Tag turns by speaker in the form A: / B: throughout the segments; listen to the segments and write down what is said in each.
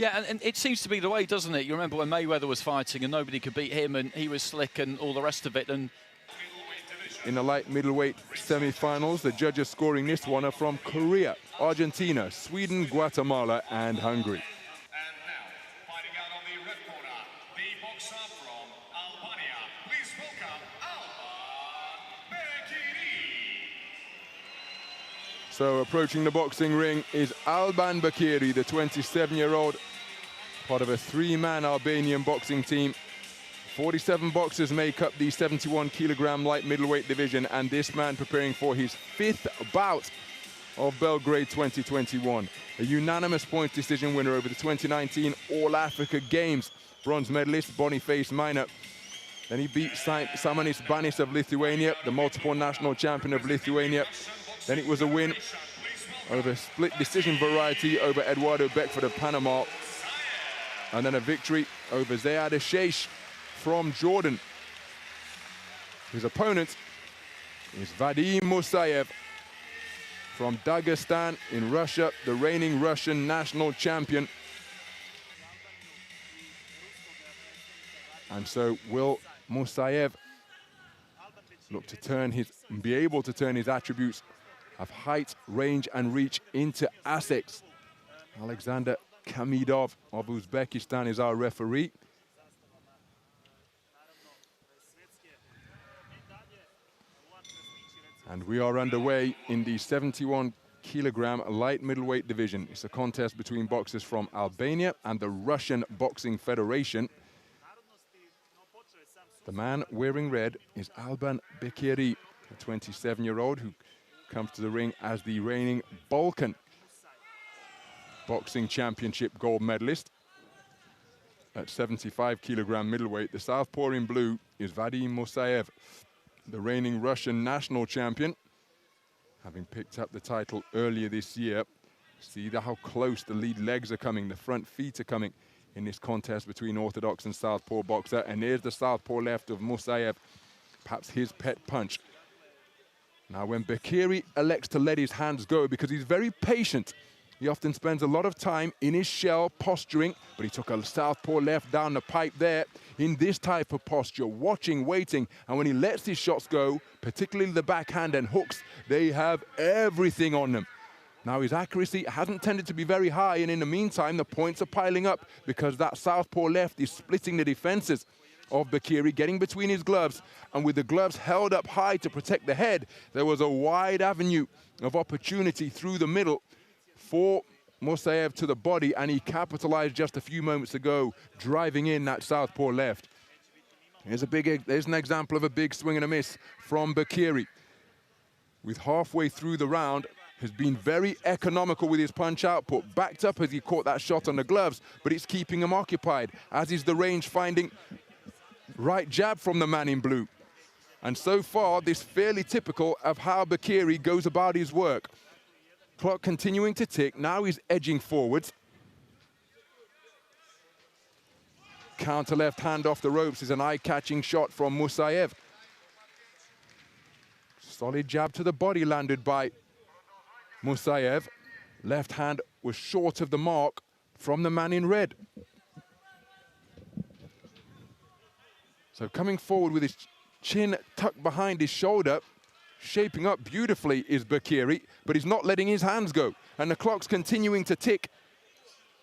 A: Yeah, and it seems to be the way, doesn't it? You remember when Mayweather was fighting and nobody could beat him and he was slick and all the rest of it. And
B: in the light middleweight semi-finals, the judges scoring this one are from Korea, Argentina, Sweden, Guatemala, and Hungary.
C: And now, fighting out on the red corner, the boxer from Albania. Please welcome Alban Beqiri.
B: So approaching the boxing ring is Alban Beqiri, the 27-year-old, part of a three-man Albanian boxing team. 47 boxers make up the 71-kilogram light middleweight division, and this man preparing for his 5th bout of Belgrade 2021. A unanimous points decision winner over the 2019 All-Africa Games. Bronze medalist Boniface Minor. Then he beat Samanis Banis of Lithuania, the multiple national champion of Lithuania. Then it was a win over split decision variety over Eduardo Beckford of Panama. And then a victory over Zayad Sheish from Jordan. His opponent is Vadim Musaev from Dagestan in Russia, the reigning Russian national champion. And so will Musaev look to be able to turn his attributes of height, range, and reach into assets. Alexander Kamidov of Uzbekistan is our referee. And we are underway in the 71-kilogram light middleweight division. It's a contest between boxers from Albania and the Russian Boxing Federation. The man wearing red is Alban Beqiri, a 27-year-old who comes to the ring as the reigning Balkan Boxing Championship gold medalist at 75-kilogram middleweight. The southpaw in blue is Vadim Musaev, the reigning Russian national champion, having picked up the title earlier this year. See how close the lead legs are coming, the front feet are coming in this contest between orthodox and southpaw boxer. And there's the southpaw left of Musaev, perhaps his pet punch. Now, when Bekiri elects to let his hands go, because he's very patient, he often spends a lot of time in his shell posturing, but he took a southpaw left down the pipe there in this type of posture, watching, waiting, and when he lets his shots go, particularly the backhand and hooks, they have everything on them. Now, his accuracy hasn't tended to be very high, and in the meantime, the points are piling up because that southpaw left is splitting the defenses of Bekiri, getting between his gloves, and with the gloves held up high to protect the head, there was a wide avenue of opportunity through the middle for Musaev to the body, and he capitalized just a few moments ago, driving in that southpaw left. There's an example of a big swing and a miss from Bekiri. With halfway through the round, has been very economical with his punch output, backed up as he caught that shot on the gloves, but it's keeping him occupied, as is the range finding right jab from the man in blue. And so far, this fairly typical of how Bekiri goes about his work. Clock continuing to tick. Now he's edging forwards. Counter left hand off the ropes is an eye-catching shot from Musaev. Solid jab to the body landed by Musaev. Left hand was short of the mark from the man in red. So coming forward with his chin tucked behind his shoulder, shaping up beautifully is Bekiri, but he's not letting his hands go. And the clock's continuing to tick.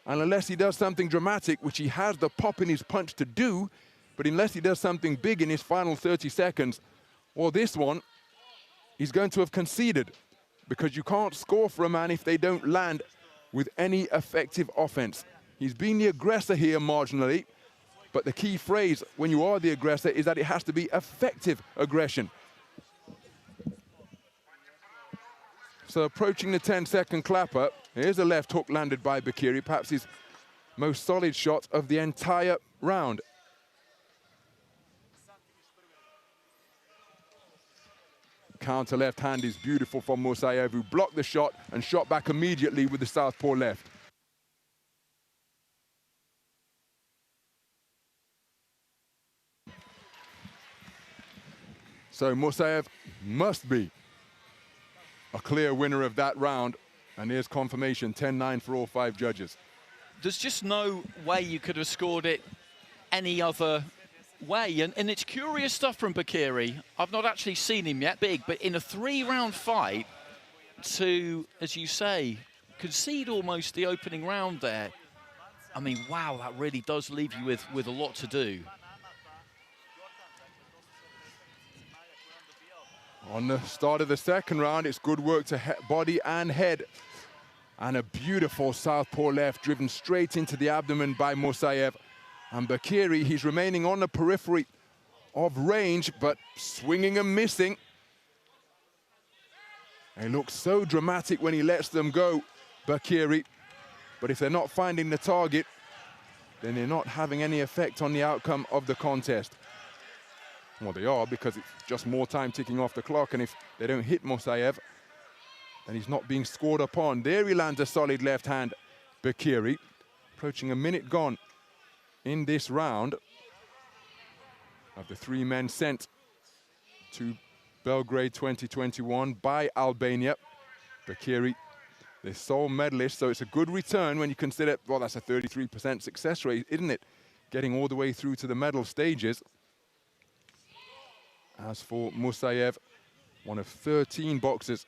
B: And unless he does something dramatic, which he has the pop in his punch to do, but unless he does something big in his final 30 seconds, well, this one, he's going to have conceded, because you can't score for a man if they don't land with any effective offense. He's been the aggressor here marginally, but the key phrase when you are the aggressor is that it has to be effective aggression. So approaching the 10-second clapper, here's a left hook landed by Bekiri, perhaps his most solid shot of the entire round. Counter left hand is beautiful from Musaev, who blocked the shot and shot back immediately with the southpaw left. So Musaev must be a clear winner of that round. And here's confirmation, 10-9 for all 5 judges.
A: there's just no way you could have scored it any other way. And it's curious stuff from Bekiri. I've not actually seen him yet big, but in a 3-round fight to, as you say, concede almost the opening round there. I mean, wow, that really does leave you with a lot to do.
B: On the start of the second round, it's good work to body and head. And a beautiful southpaw left driven straight into the abdomen by Musaev. And Bekiri, he's remaining on the periphery of range, but swinging and missing. And he looks so dramatic when he lets them go, Bekiri. But if they're not finding the target, then they're not having any effect on the outcome of the contest. Well, they are, because it's just more time ticking off the clock, and if they don't hit Musaev, then he's not being scored upon. There he lands a solid left hand, Bekiri. Approaching a minute gone in this round of the 3 men sent to Belgrade 2021 by Albania. Bekiri, the sole medalist, so it's a good return when you consider, well, that's a 33% success rate, isn't it? Getting all the way through to the medal stages. As for Musaev, one of 13 boxers,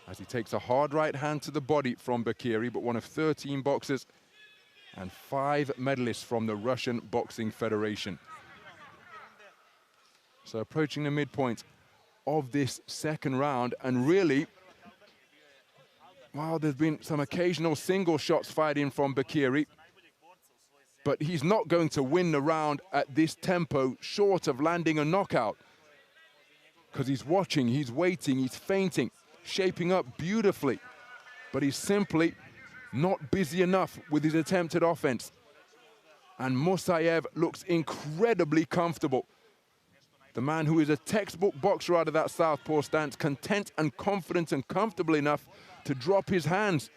B: as he takes a hard right hand to the body from Bekiri, but one of 13 boxers and 5 medalists from the Russian Boxing Federation. So approaching the midpoint of this second round, and really, well, there's been some occasional single shots fired in from Bekiri, but he's not going to win the round at this tempo, short of landing a knockout. Because he's watching, he's waiting, he's feinting, shaping up beautifully. But he's simply not busy enough with his attempted offense. And Musaev looks incredibly comfortable. The man who is a textbook boxer out of that southpaw stance, content and confident and comfortable enough to drop his hands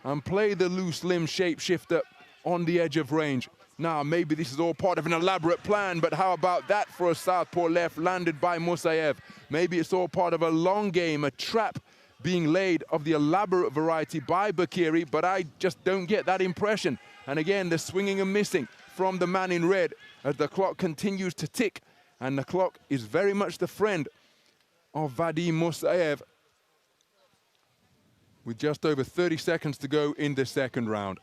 B: and play the loose limb shapeshifter on the edge of range. Now, maybe this is all part of an elaborate plan, but how about that for a southpaw left landed by Musaev? Maybe it's all part of a long game, a trap being laid of the elaborate variety by Bekiri, but I just don't get that impression. And again, the swinging and missing from the man in red as the clock continues to tick, and the clock is very much the friend of Vadim Musaev, with just over 30 seconds to go in the second round.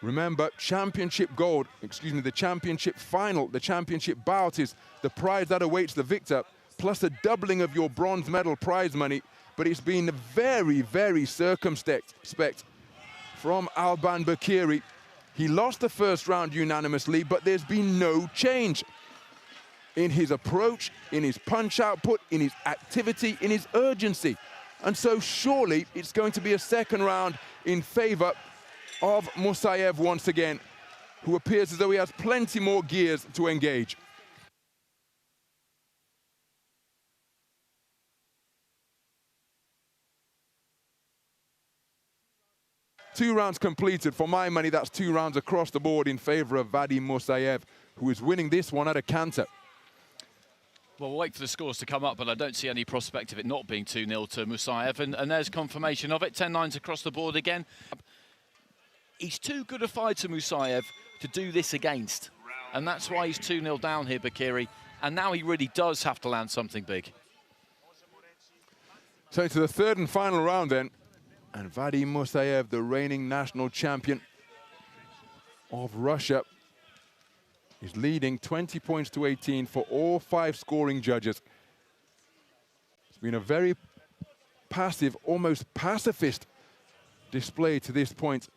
B: Remember, championship gold, the championship final, the championship bout is the prize that awaits the victor, plus a doubling of your bronze medal prize money. But it's been very, very circumspect from Alban Beqiri. He lost the first round unanimously, but there's been no change in his approach, in his punch output, in his activity, in his urgency. And so surely it's going to be a second round in favor of Musaev once again, who appears as though he has plenty more gears to engage. Two rounds completed. For my money, that's 2 rounds across the board in favor of Vadim Musaev, who is winning this one at a canter.
A: Well, we'll wait for the scores to come up, but I don't see any prospect of it not being 2-0 to Musaev. And there's confirmation of it. 10-9s across the board again. He's too good a fighter, Musaev, to do this against. And that's why he's 2-0 down here, Bekiri. And now he really does have to land something big.
B: So to the third and final round then. And Vadim Musaev, the reigning national champion of Russia, is leading 20 points to 18 for all 5 scoring judges. It's been a very passive, almost pacifist display to this point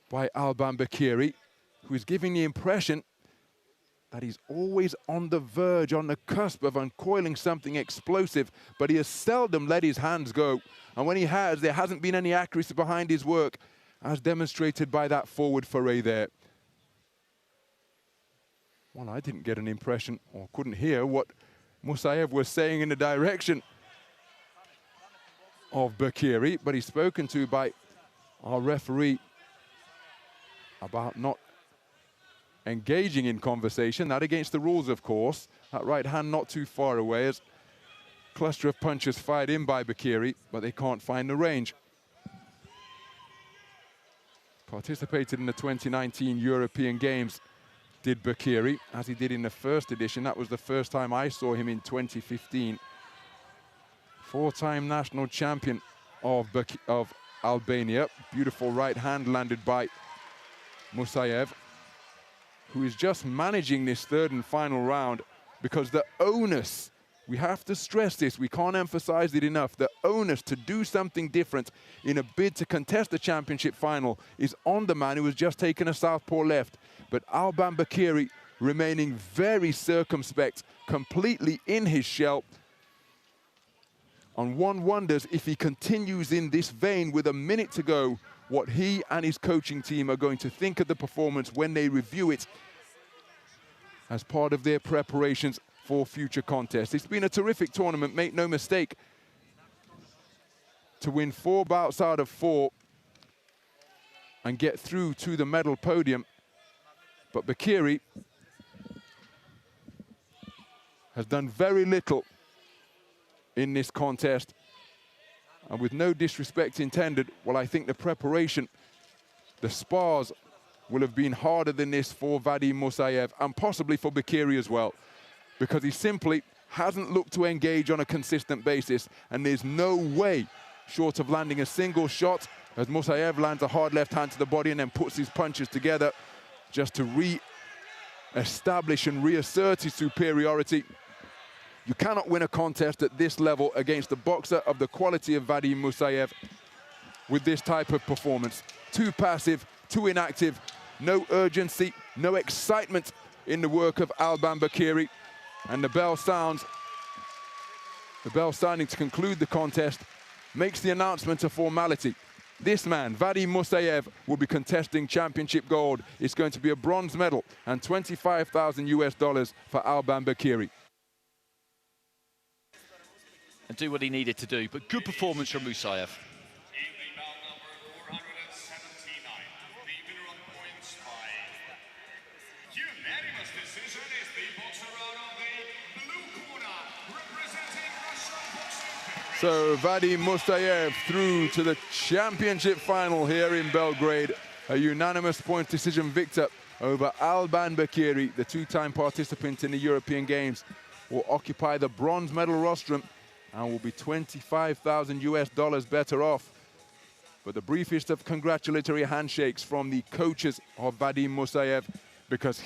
B: by Alban Beqiri, who is giving the impression that he's always on the verge, on the cusp of uncoiling something explosive, but he has seldom let his hands go. And when he has, there hasn't been any accuracy behind his work, as demonstrated by that forward foray there. Well, I didn't get an impression, or couldn't hear what Musaev was saying in the direction of Bekiri, but he's spoken to by our referee about not engaging in conversation. That against the rules, of course. That right hand not too far away, as cluster of punches fired in by Bekiri, but they can't find the range. Participated in the 2019 European Games, did Bekiri, as he did in the first edition. That was the first time I saw him in 2015. Four-time national champion of Albania. Beautiful right hand landed by Musaev, who is just managing this third and final round, because the onus, we have to stress this, we can't emphasize it enough, the onus to do something different in a bid to contest the championship final is on the man who has just taken a southpaw left. But Alban Beqiri remaining very circumspect, completely in his shell. And one wonders if he continues in this vein with a minute to go, what he and his coaching team are going to think of the performance when they review it as part of their preparations for future contests. It's been a terrific tournament, make no mistake. To win 4 bouts out of 4 and get through to the medal podium. But Bekiri has done very little in this contest. And with no disrespect intended, well, I think the preparation, the spars will have been harder than this for Vadim Musaev and possibly for Bekiri as well, because he simply hasn't looked to engage on a consistent basis, and there's no way, short of landing a single shot, as Mussaev lands a hard left hand to the body and then puts his punches together just to re-establish and reassert his superiority. You cannot win a contest at this level against a boxer of the quality of Vadim Musaev with this type of performance. Too passive, too inactive, no urgency, no excitement in the work of Alban Beqiri. And the bell sounds. The bell sounding to conclude the contest makes the announcement a formality. This man, Vadim Musaev, will be contesting championship gold. It's going to be a bronze medal and $25,000 for Alban Beqiri.
A: And do what he needed to do, but good performance from Musaev.
C: In the bout number 479, the winner on points by unanimous decision is the boxer out of the blue corner, representing Russian boxing.
B: So Vadim Musaev through to the championship final here in Belgrade. A unanimous point decision victor over Alban Beqiri, the two-time participant in the European Games, will occupy the bronze medal rostrum and will be $25,000 better off. But the briefest of congratulatory handshakes from the coaches of Vadim Musaev, because he